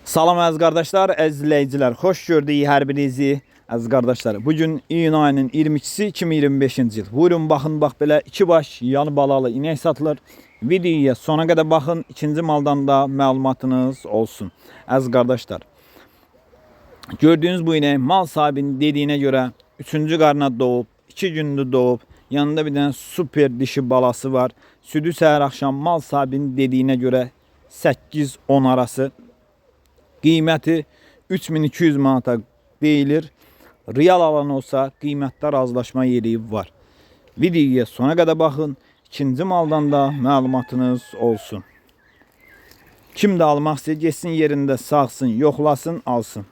Salam əziz qardaşlar, əziz izləyicilər, xoş gördük hər birinizi. Əziz qardaşlar, bugün iyun ayının 22-si 2025-ci il. Buyurun baxın, bax belə iki baş yanı balalı inək satılır. Videoya sona qədər baxın, ikinci maldan da məlumatınız olsun. Əziz qardaşlar, gördüyünüz bu inək mal sahibinin dediyinə görə 3-cü qarına doğub, 2 gündür doğub. Yanında bir dənə super dişi balası var. Südü səhər axşam mal sahibinin dediyinə görə 8-10 arası. Qiyməti 3200 manata deyilir. Real alan olsa qiymətdə razılaşma yeri var. Videoya sona qədər baxın. İkinci maldan da məlumatınız olsun. Kim də almaq istəyir, getsin yerində sağsın, yoxlasın, alsın.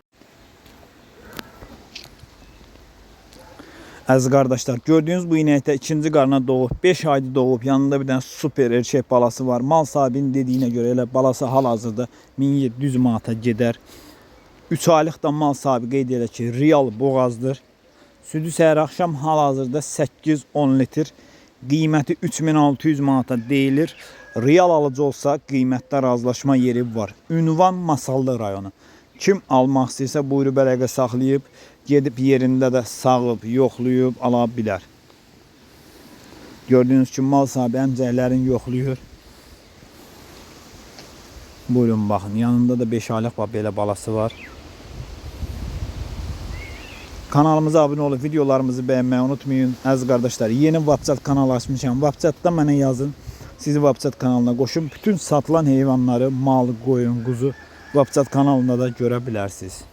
Əziz qardaşlar, gördüyünüz bu inəkdə ikinci qarına doğub, 5 ayda doğub, yanında bir dənə super erkək balası var. Mal sahibinin dediyinə görə elə balası hal-hazırda 1700 manata gedər. 3 aylıq da mal sahibi qeyd edir ki, real boğazdır. Südü səhər axşam hal-hazırda 8-10 litr. Qiyməti 3600 manata deyilir. Real alıcı olsa qiymətdə razılaşma yeri var. Ünvan Masallı rayonu. Kim almaq istəyirsə buyurub əlaqə saxlayıb, gedib yerində də sağıb, yoxlayıb ala bilər. Gördüyünüz kimi mal sahibi əmcəklərini yoxlayır. Buyurun baxın, yanında da 5 aylıq belə balası var. Kanalımıza abunə olub, videolarımızı bəyənməyi unutmayın. Əziz qardaşlar, yeni WhatsApp kanalı açmışam. WhatsApp'da mənə yazın. Sizi WhatsApp kanalına qoşun. Bütün satılan heyvanları, mal, qoyun, quzu WhatsApp kanalında da görə bilərsiniz.